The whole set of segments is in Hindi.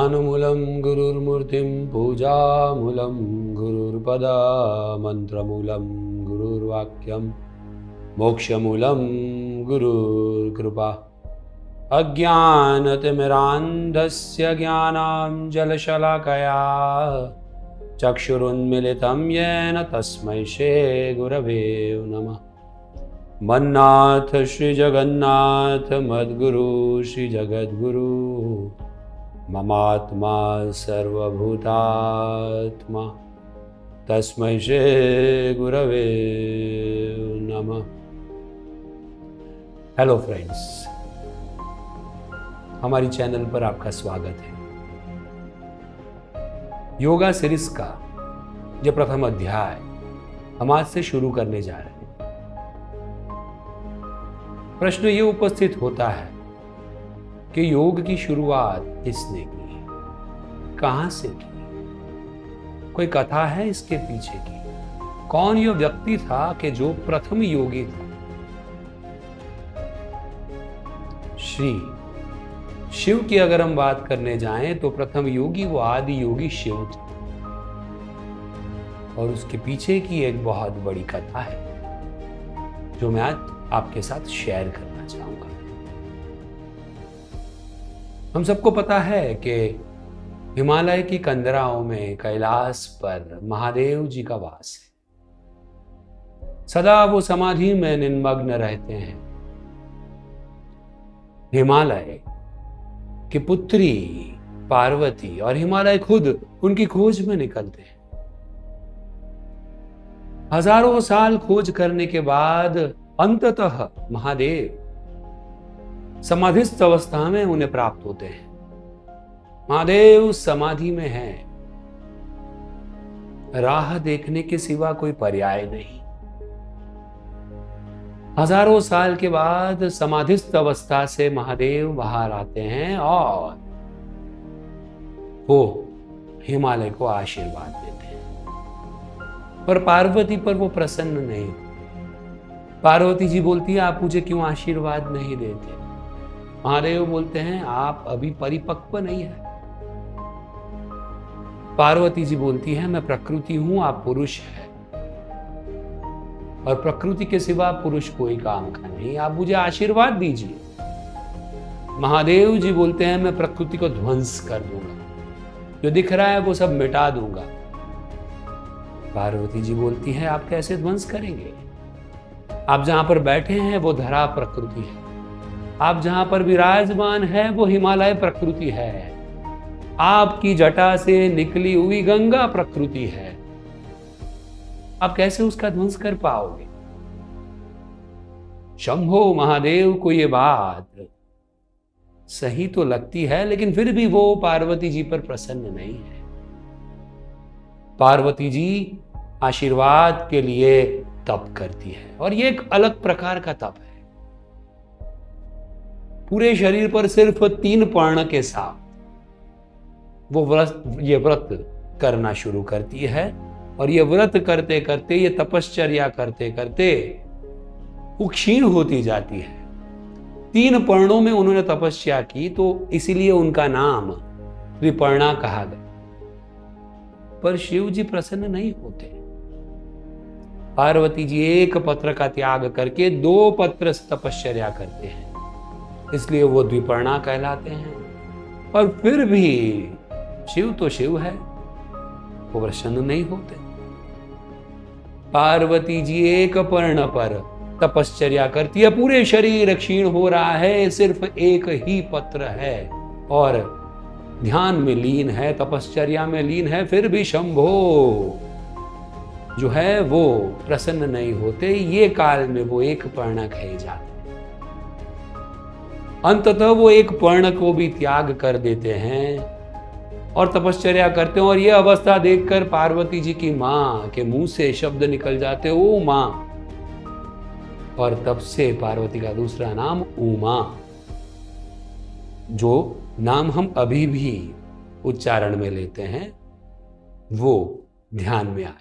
ध्यानमूलं गुरुर्मूर्तिं पूजामूलं गुरुर्पदं मन्त्रमूलं गुरुर्वाक्यं मोक्षमूलं गुरुर्कृपा। अज्ञानतिमिरान्धस्य ज्ञानाञ्जनशलाकया चक्षुरुन्मीलितं येन तस्मै श्रीगुरवे नमः। मन्नाथ श्री जगन्नाथ मद्गुरु श्री जगद्गुरु ममात्मा सर्वभूतात्मा तस्मै श्री गुरवे नमः। हेलो फ्रेंड्स, हमारी चैनल पर आपका स्वागत है। योगा सीरीज का जो प्रथम अध्याय हम आज से शुरू करने जा रहे हैं। प्रश्न ये उपस्थित होता है कि योग की शुरुआत किसने की, कहां से की, कोई कथा है इसके पीछे की? कौन यह व्यक्ति था कि जो प्रथम योगी था? श्री शिव की अगर हम बात करने जाएं तो प्रथम योगी वो आदि योगी शिव थे, और उसके पीछे की एक बहुत बड़ी कथा है जो मैं आज आपके साथ शेयर करना चाहूंगा। हम सबको पता है कि हिमालय की कंदराओं में कैलाश पर महादेव जी का वास है। सदा वो समाधि में निमग्न रहते हैं। हिमालय की पुत्री पार्वती और हिमालय खुद उनकी खोज में निकलते हैं। हजारों साल खोज करने के बाद अंततः महादेव समाधिस्थ अवस्था में उन्हें प्राप्त होते हैं। महादेव समाधि में हैं, राह देखने के सिवा कोई पर्याय नहीं। हजारों साल के बाद समाधिस्थ अवस्था से महादेव बाहर आते हैं और वो हिमालय को आशीर्वाद देते हैं, पर पार्वती पर वो प्रसन्न नहीं। पार्वती जी बोलती है, आप मुझे क्यों आशीर्वाद नहीं देते? महादेव बोलते हैं, आप अभी परिपक्व नहीं है। पार्वती जी बोलती है, मैं प्रकृति हूं, आप पुरुष हैं, और प्रकृति के सिवा पुरुष कोई काम का नहीं, आप मुझे आशीर्वाद दीजिए। महादेव जी बोलते हैं, मैं प्रकृति को ध्वंस कर दूंगा, जो दिख रहा है वो सब मिटा दूंगा। पार्वती जी बोलती है, आप कैसे ध्वंस करेंगे? आप जहां पर बैठे हैं वो धरा प्रकृति है, आप जहां पर विराजमान है वो हिमालय प्रकृति है, आपकी जटा से निकली हुई गंगा प्रकृति है, आप कैसे उसका ध्वंस कर पाओगे? शंभो महादेव को ये बात सही तो लगती है, लेकिन फिर भी वो पार्वती जी पर प्रसन्न नहीं है। पार्वती जी आशीर्वाद के लिए तप करती है, और ये एक अलग प्रकार का तप है। पूरे शरीर पर सिर्फ 3 पर्ण के साथ वो व्रत करना शुरू करती है, और ये व्रत करते करते, ये तपश्चर्या करते करते वो क्षीण होती जाती है। 3 पर्णों में उन्होंने तपस्या की, तो इसीलिए उनका नाम विपर्णा कहा गया। पर शिव जी प्रसन्न नहीं होते। पार्वती जी एक पत्र का त्याग करके 2 पत्र तपश्चर्या करते हैं, इसलिए वो द्विपर्णा कहलाते हैं। और फिर भी शिव तो शिव है, वो प्रसन्न नहीं होते। पार्वती जी एक पर्ण पर तपश्चर्या करती है, पूरे शरीर क्षीण हो रहा है, सिर्फ एक ही पत्र है और ध्यान में लीन है, तपश्चर्या में लीन है, फिर भी शंभो जो है वो प्रसन्न नहीं होते। ये काल में वो एक पर्ण कहे जाते हैं। अंततः वो एक पर्ण को भी त्याग कर देते हैं और तपश्चर्या करते हैं, और ये अवस्था देखकर पार्वती जी की मां के मुंह से शब्द निकल जाते, ओ मां। और तब से पार्वती का दूसरा नाम उमा, जो नाम हम अभी भी उच्चारण में लेते हैं, वो ध्यान में आया।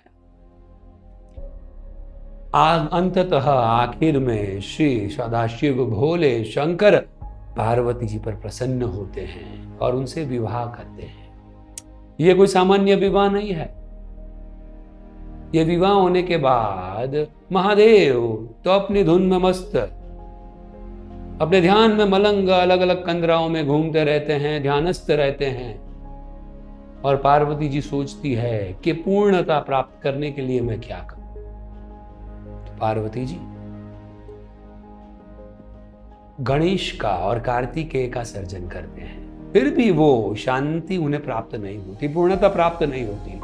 अंततः आखिर में श्री सदाशिव भोले शंकर पार्वती जी पर प्रसन्न होते हैं और उनसे विवाह करते हैं। ये कोई सामान्य विवाह नहीं है। ये विवाह होने के बाद महादेव तो अपनी धुन में मस्त, अपने ध्यान में मलंग, अलग अलग कंदराओं में घूमते रहते हैं, ध्यानस्थ रहते हैं। और पार्वती जी सोचती है कि पूर्णता प्राप्त करने के लिए मैं क्या करूं। तो पार्वती जी गणेश का और कार्तिकेय का सर्जन करते हैं, फिर भी वो शांति उन्हें प्राप्त नहीं होती, पूर्णता प्राप्त नहीं होती।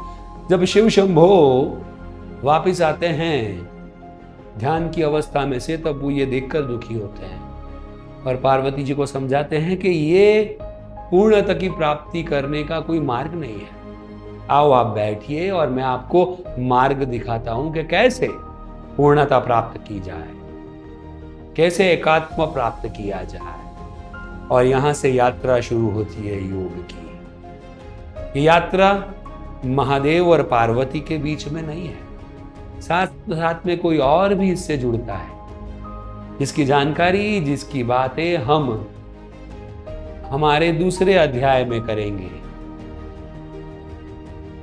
जब शिव शंभो वापिस आते हैं ध्यान की अवस्था में से, तब वो ये देखकर दुखी होते हैं और पार्वती जी को समझाते हैं कि ये पूर्णता की प्राप्ति करने का कोई मार्ग नहीं है। आओ आप बैठिए और मैं आपको मार्ग दिखाता हूं कि कैसे पूर्णता प्राप्त की जाए, कैसे एकात्म प्राप्त किया जाए। और यहां से यात्रा शुरू होती है योग की। ये यात्रा महादेव और पार्वती के बीच में नहीं है, साथ साथ में कोई और भी इससे जुड़ता है, जिसकी जानकारी, जिसकी बातें हम हमारे दूसरे अध्याय में करेंगे।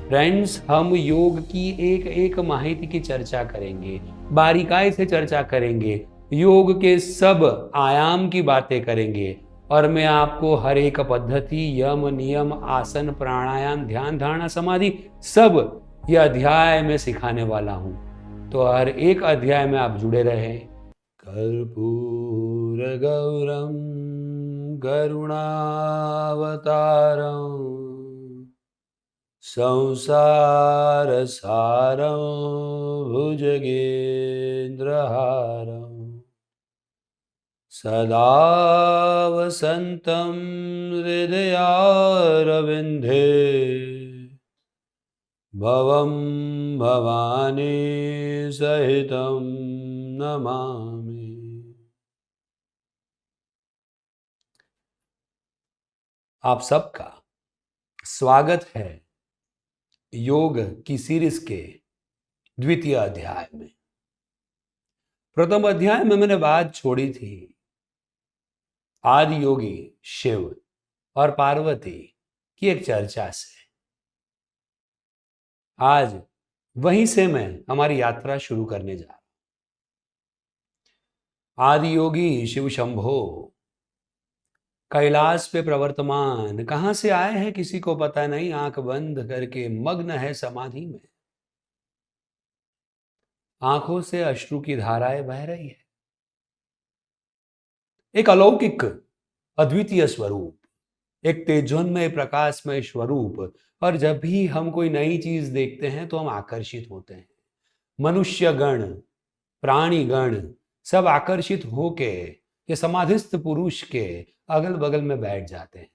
फ्रेंड्स, हम योग की एक एक माहिती की चर्चा करेंगे, बारीकाई से चर्चा करेंगे, योग के सब आयाम की बातें करेंगे और मैं आपको हर एक पद्धति, यम, नियम, आसन, प्राणायाम, ध्यान, धारणा, समाधि सब यह अध्याय में सिखाने वाला हूं। तो हर एक अध्याय में आप जुड़े रहे। कर्पूर गौरम करुणावतारम संसार सारं भुजगेन्द्रहारं सदा वसन्तं हृदयारविन्दे भवं भवानी सहितं नमामि। आप सबका स्वागत है योग की सीरीज के द्वितीय अध्याय में। प्रथम अध्याय में मैंने बात छोड़ी थी आदि योगी शिव और पार्वती की एक चर्चा से। आज वहीं से मैं हमारी यात्रा शुरू करने जा रहा हूं। आदि योगी शिव शंभो कैलाश पे प्रवर्तमान कहां से आए हैं किसी को पता नहीं, आंख बंद करके मग्न है समाधि में। आंखों से अश्रु की धाराएं बह रही है। एक अलौकिक अद्वितीय स्वरूप, एक तेजोन्मय प्रकाशमय स्वरूप। और जब भी हम कोई नई चीज देखते हैं तो हम आकर्षित होते हैं। मनुष्य गण, प्राणी गण सब आकर्षित होके ये समाधिस्थ पुरुष के अगल बगल में बैठ जाते हैं।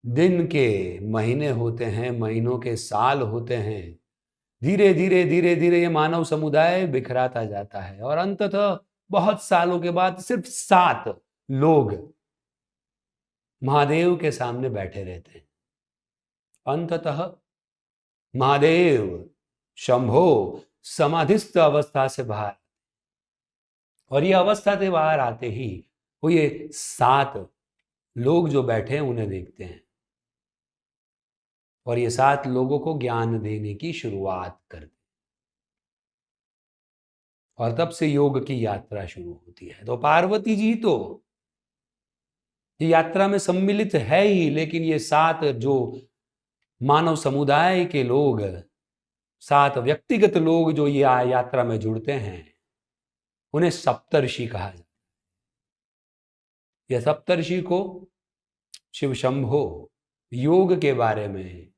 दिन के महीने होते हैं, महीनों के साल होते हैं। धीरे धीरे धीरे धीरे ये मानव समुदाय बिखराता जाता है और अंततः बहुत सालों के बाद सिर्फ 7 लोग महादेव के सामने बैठे रहते हैं। अंततः महादेव शंभो समाधिस्थ अवस्था से बाहर, और ये अवस्था से बाहर आते ही वो ये 7 लोग जो बैठे हैं उन्हें देखते हैं और ये 7 लोगों को ज्ञान देने की शुरुआत करते हैं। और तब से योग की यात्रा शुरू होती है। तो पार्वती जी तो ये यात्रा में सम्मिलित है ही, लेकिन ये 7 जो मानव समुदाय के लोग, 7 व्यक्तिगत लोग जो ये यात्रा में जुड़ते हैं, उन्हें सप्तर्षि कहा जाता है। यह सप्तर्षि को शिव शंभो योग के बारे में,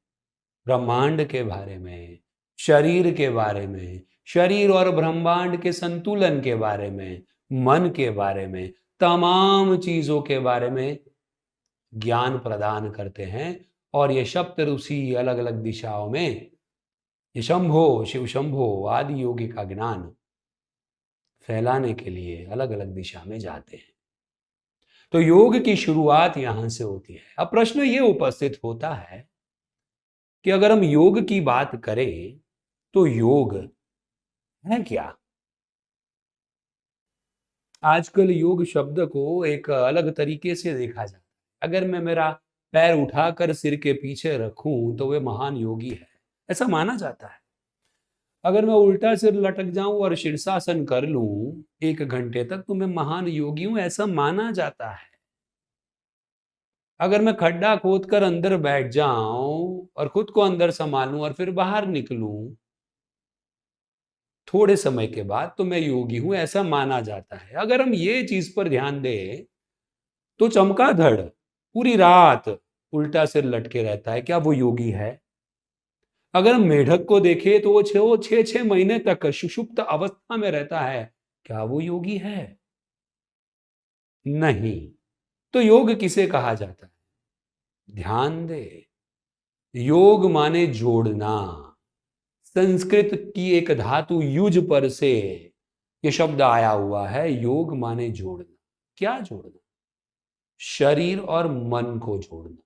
ब्रह्मांड के बारे में, शरीर के बारे में, शरीर और ब्रह्मांड के संतुलन के बारे में, मन के बारे में, तमाम चीजों के बारे में ज्ञान प्रदान करते हैं। और ये सप्त ऋषि अलग अलग दिशाओं में ये शंभो, शिव शंभो आदि योगी का ज्ञान फैलाने के लिए अलग अलग दिशा में जाते हैं। तो योग की शुरुआत यहां से होती है। अब प्रश्न ये उपस्थित होता है कि अगर हम योग की बात करें तो योग है क्या? आजकल योग शब्द को एक अलग तरीके से देखा जाता है। अगर मैं मेरा पैर उठाकर सिर के पीछे रखूं तो वे महान योगी है, ऐसा माना जाता है। अगर मैं उल्टा सिर लटक जाऊं और शीर्षासन कर लूं 1 घंटे तक तो मैं महान योगी हूं, ऐसा माना जाता है। अगर मैं खड्डा खोद कर अंदर बैठ जाऊं और खुद को अंदर संभालूं और फिर बाहर निकलूं थोड़े समय के बाद तो मैं योगी हूं, ऐसा माना जाता है। अगर हम ये चीज पर ध्यान दें तो चमगादड़ पूरी रात उल्टा सिर लटके रहता है, क्या वो योगी है? अगर हम मेढक को देखें तो वो 6 महीने तक सुषुप्त अवस्था में रहता है, क्या वो योगी है? नहीं। तो योग किसे कहा जाता है? ध्यान दे, योग माने जोड़ना। संस्कृत की एक धातु युज पर से ये शब्द आया हुआ है, योग माने जोड़ना। क्या जोड़ना? शरीर और मन को जोड़ना।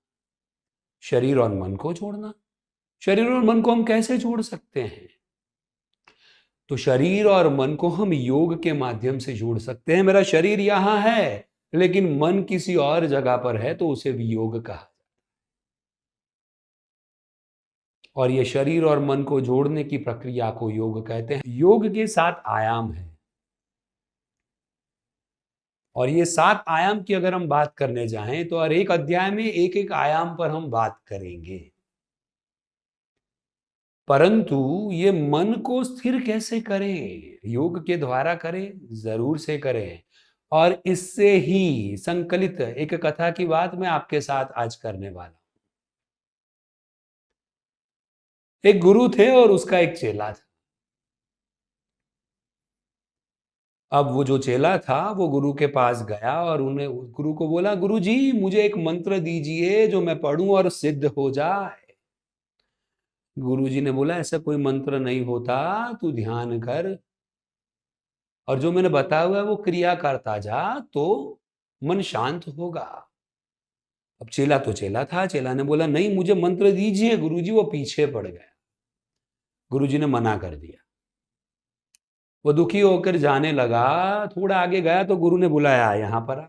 शरीर और मन को जोड़ना। शरीर और मन को हम कैसे जोड़ सकते हैं? तो शरीर और मन को हम योग के माध्यम से जोड़ सकते हैं। मेरा शरीर यहां है लेकिन मन किसी और जगह पर है तो उसे भी योग कहा। और ये शरीर और मन को जोड़ने की प्रक्रिया को योग कहते हैं। योग के 7 आयाम हैं और ये 7 आयाम की अगर हम बात करने जाएं तो हर एक अध्याय में एक एक आयाम पर हम बात करेंगे। परंतु ये मन को स्थिर कैसे करें? योग के द्वारा करें, जरूर से करें। और इससे ही संकलित एक कथा की बात मैं आपके साथ आज करने वाला हूं। एक गुरु थे और उसका एक चेला था। अब वो जो चेला था वो गुरु के पास गया और उन्हें गुरु को बोला, गुरु जी मुझे एक मंत्र दीजिए जो मैं पढ़ूं और सिद्ध हो जाए। गुरु जी ने बोला, ऐसा कोई मंत्र नहीं होता, तू ध्यान कर और जो मैंने बताया हुआ है वो क्रिया करता जा तो मन शांत होगा। अब चेला तो चेला था, चेला ने बोला, नहीं मुझे मंत्र दीजिए गुरु जी। वो पीछे पड़ गया, गुरु जी ने मना कर दिया। वो दुखी होकर जाने लगा। थोड़ा आगे गया तो गुरु ने बुलाया, यहां पर आ,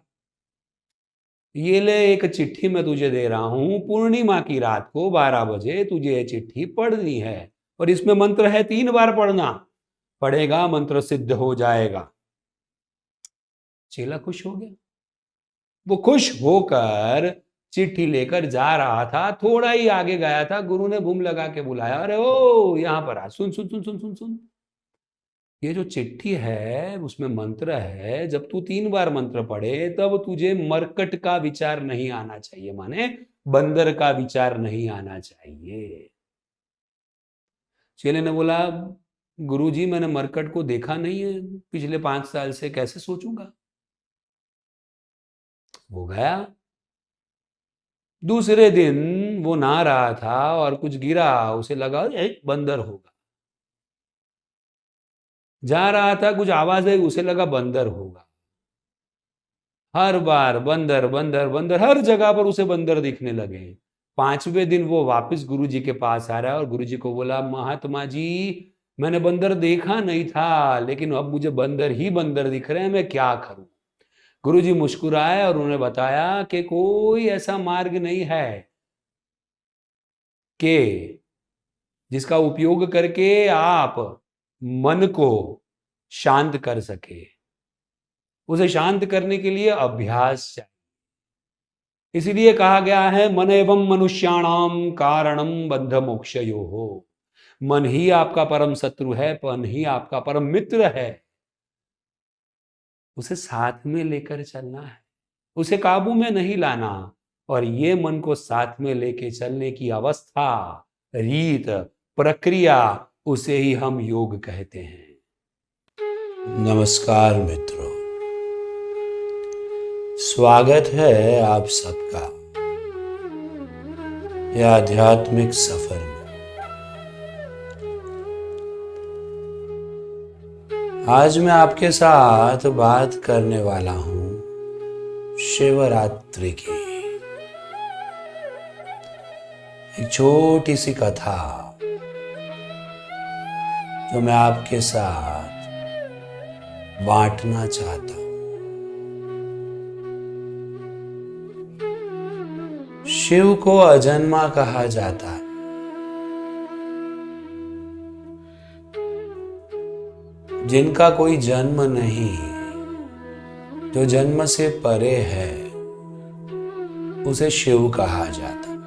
ये ले एक चिट्ठी मैं तुझे दे रहा हूं, पूर्णिमा की रात को 12 बजे तुझे ये चिट्ठी पढ़नी है और इसमें मंत्र है 3 बार पढ़ना, पढ़ेगा मंत्र सिद्ध हो जाएगा। चेला खुश हो गया। वो खुश होकर चिट्ठी लेकर जा रहा था। थोड़ा ही आगे गया था, गुरु ने बूम लगा के बुलाया, अरे ओ यहां पर आ, सुन सुन सुन सुन सुन सुन, ये जो चिट्ठी है उसमें मंत्र है, जब तू 3 बार मंत्र पढ़े तब तुझे मरकट का विचार नहीं आना चाहिए, माने बंदर का विचार नहीं आना चाहिए। चेले ने बोला, गुरुजी मैंने मरकट को देखा नहीं है पिछले 5 साल से, कैसे सोचूंगा। वो गया। दूसरे दिन वो नहा रहा था और कुछ गिरा, उसे लगा बंदर होगा। जा रहा था, कुछ आवाज आई, उसे लगा बंदर होगा। हर बार बंदर बंदर बंदर, हर जगह पर उसे बंदर दिखने लगे। 5वें दिन वो वापस गुरुजी के पास आ रहा है और गुरुजी को बोला, महात्मा जी मैंने बंदर देखा नहीं था लेकिन अब मुझे बंदर ही बंदर दिख रहे हैं, मैं क्या करूं। गुरुजी मुस्कुराए और उन्हें बताया कि कोई ऐसा मार्ग नहीं है कि जिसका उपयोग करके आप मन को शांत कर सके। उसे शांत करने के लिए अभ्यास चाहिए। इसीलिए कहा गया है, मन एवं मनुष्याणाम कारणम बंध मोक्षयोः। मन ही आपका परम शत्रु है, मन ही आपका परम मित्र है। उसे साथ में लेकर चलना है, उसे काबू में नहीं लाना। और ये मन को साथ में लेके चलने की अवस्था, रीत, प्रक्रिया, उसे ही हम योग कहते हैं। नमस्कार मित्रों, स्वागत है आप सबका यह आध्यात्मिक सफर में। आज मैं आपके साथ बात करने वाला हूं शिवरात्रि की। एक छोटी सी कथा जो मैं आपके साथ बांटना चाहता हूं। शिव को अजन्मा कहा जाता है। जिनका कोई जन्म नहीं, जो जन्म से परे है, उसे शिव कहा जाता है।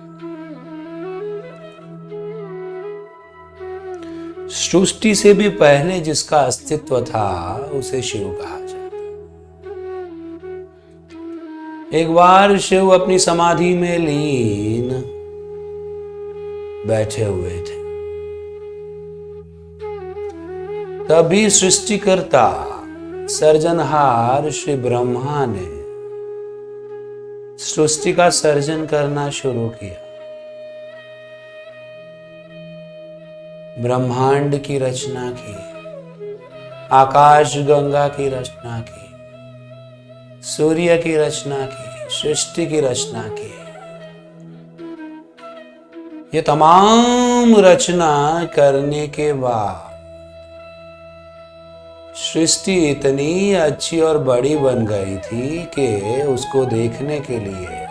सृष्टि से भी पहले जिसका अस्तित्व था, उसे शिव कहा जाता है। एक बार शिव अपनी समाधि में लीन बैठे हुए थे। तभी सृष्टिकर्ता सर्जनहार श्री ब्रह्मा ने सृष्टि का सर्जन करना शुरू किया। ब्रह्मांड की रचना की, आकाश गंगा की रचना की, सूर्य की रचना की, सृष्टि की रचना की। ये तमाम रचना करने के बाद सृष्टि इतनी अच्छी और बड़ी बन गई थी कि उसको देखने के लिए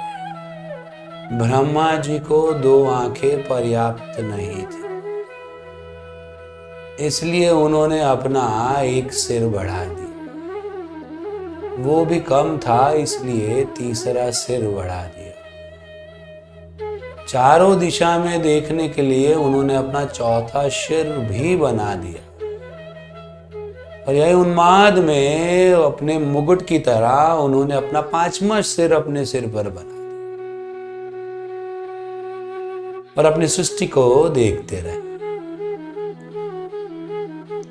ब्रह्मा जी को 2 आंखें पर्याप्त नहीं थी। इसलिए उन्होंने अपना एक सिर बढ़ा दिया। वो भी कम था, इसलिए तीसरा सिर बढ़ा दिया। चारों दिशा में देखने के लिए उन्होंने अपना चौथा सिर भी बना दिया। और यही उन्माद में अपने मुकुट की तरह उन्होंने अपना 5वां सिर अपने सिर पर बना दिया और अपनी सृष्टि को देखते रहे।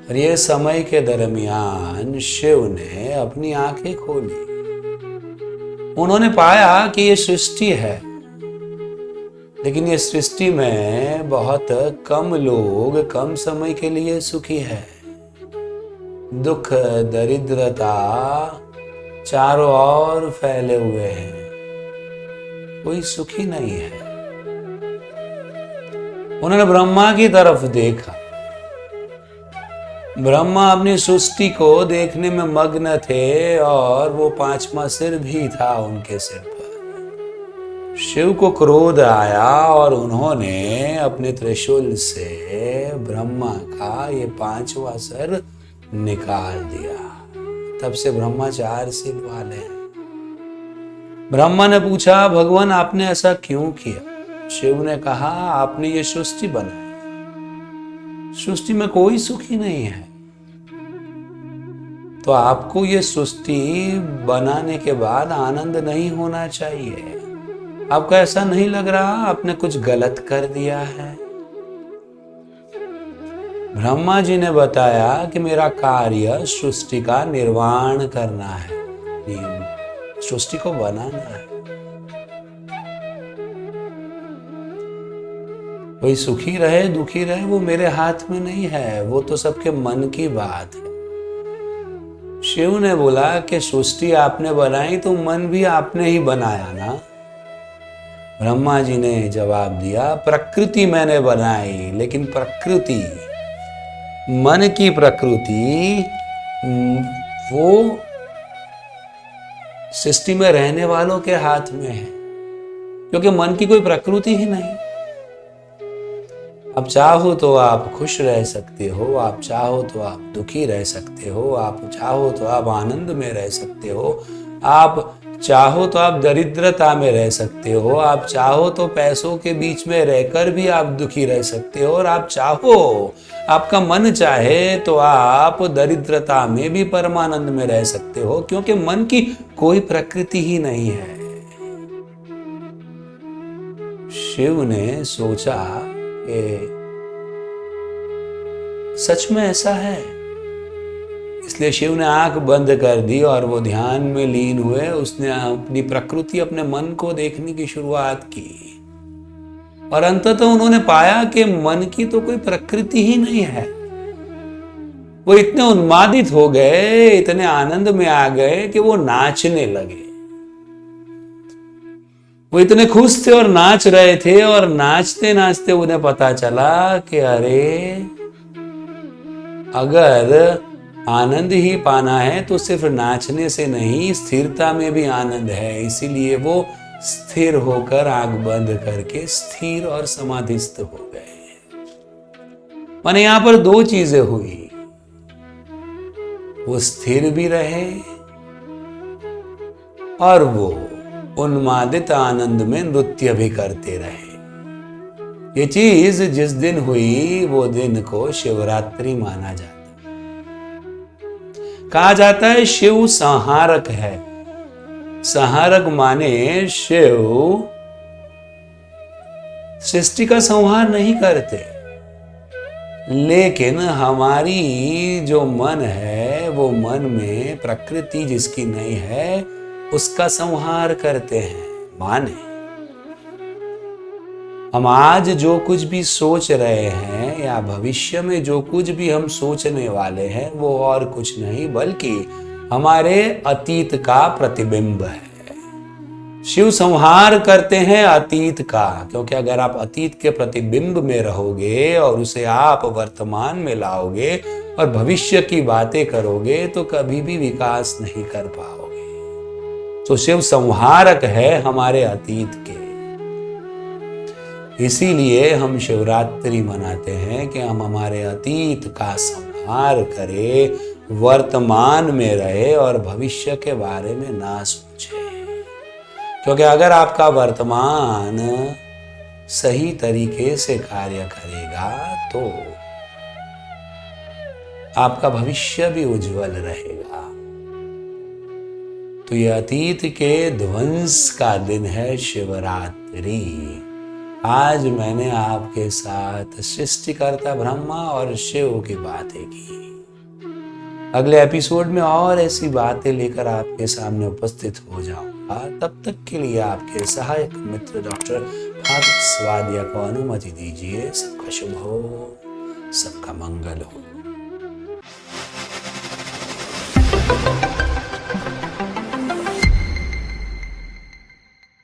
और ये समय के दरमियान शिव ने अपनी आंखें खोली। उन्होंने पाया कि ये सृष्टि है, लेकिन ये सृष्टि में बहुत कम लोग कम समय के लिए सुखी है। दुख दरिद्रता चारों ओर फैले हुए हैं, कोई सुखी नहीं है। उन्होंने ब्रह्मा की तरफ देखा। ब्रह्मा अपनी सृष्टि को देखने में मग्न थे और वो 5वां सिर भी था उनके सिर पर। शिव को क्रोध आया और उन्होंने अपने त्रिशूल से ब्रह्मा का ये 5वां सिर निकाल दिया। तब से ब्रह्मा 4 सिर वाले हैं। ब्रह्मा ने पूछा, भगवान आपने ऐसा क्यों किया? शिव ने कहा, आपने ये सृष्टि बनाई, सृष्टि में कोई सुखी नहीं है, तो आपको ये सृष्टि बनाने के बाद आनंद नहीं होना चाहिए। आपको ऐसा नहीं लग रहा आपने कुछ गलत कर दिया है? ब्रह्मा जी ने बताया कि मेरा कार्य सृष्टि का निर्माण करना है, सृष्टि को बनाना है। कोई सुखी रहे दुखी रहे वो मेरे हाथ में नहीं है, वो तो सबके मन की बात है। शिव ने बोला कि सृष्टि आपने बनाई तो मन भी आपने ही बनाया ना। ब्रह्मा जी ने जवाब दिया, प्रकृति मैंने बनाई, लेकिन प्रकृति, मन की प्रकृति, वो सृष्टि में रहने वालों के हाथ में है, क्योंकि मन की कोई प्रकृति ही नहीं। आप चाहो तो आप खुश रह सकते हो, आप चाहो तो आप दुखी रह सकते हो, आप चाहो तो आप आनंद में रह सकते हो, आप चाहो तो आप दरिद्रता में रह सकते हो, आप चाहो तो पैसों के बीच में रहकर भी आप दुखी रह सकते हो, और आप चाहो, आपका मन चाहे तो आप दरिद्रता में भी परमानंद में रह सकते हो, क्योंकि मन की कोई प्रकृति ही नहीं है। शिव ने सोचा कि सच में ऐसा है, इसलिए शिव ने आंख बंद कर दी और वो ध्यान में लीन हुए। उसने अपनी प्रकृति, अपने मन को देखने की शुरुआत की और अंततः उन्होंने पाया कि मन की तो कोई प्रकृति ही नहीं है। वो इतने उन्मादित हो गए, इतने आनंद में आ गए कि वो नाचने लगे। वो इतने खुश थे और नाच रहे थे, और नाचते नाचते उन्हें पता चला कि अरे, अगर आनंद ही पाना है तो सिर्फ नाचने से नहीं, स्थिरता में भी आनंद है। इसीलिए वो स्थिर होकर आंख बंद करके स्थिर और समाधिस्थ हो गए। माने यहां पर दो चीजें हुई, वो स्थिर भी रहे और वो उन्मादित आनंद में नृत्य भी करते रहे। ये चीज जिस दिन हुई वो दिन को शिवरात्रि माना जाता है। कहा जाता है शिव संहारक है। संहारक माने शिव सृष्टि का संहार नहीं करते, लेकिन हमारी जो मन है वो मन में प्रकृति जिसकी नहीं है उसका संहार करते हैं। माने हम आज जो कुछ भी सोच रहे हैं या भविष्य में जो कुछ भी हम सोचने वाले हैं वो और कुछ नहीं बल्कि हमारे अतीत का प्रतिबिंब है। शिव संहार करते हैं अतीत का, क्योंकि अगर आप अतीत के प्रतिबिंब में रहोगे और उसे आप वर्तमान में लाओगे और भविष्य की बातें करोगे तो कभी भी विकास नहीं कर पाओगे। तो शिव संहारक है हमारे अतीत के। इसीलिए हम शिवरात्रि मनाते हैं कि हम हमारे अतीत का संहार करें, वर्तमान में रहे और भविष्य के बारे में ना सोचे। क्योंकि अगर आपका वर्तमान सही तरीके से कार्य करेगा तो आपका भविष्य भी उज्जवल रहेगा। तो ये अतीत के ध्वंस का दिन है शिवरात्रि। आज मैंने आपके साथ सृष्टिकर्ता ब्रह्मा और शिव की बातें की। अगले एपिसोड में और ऐसी बातें लेकर आपके सामने उपस्थित हो जाऊंगा। तब तक के लिए आपके सहायक मित्र डॉक्टर भारत स्वादिया को अनुमति दीजिए। सबका शुभ हो, सबका मंगल हो।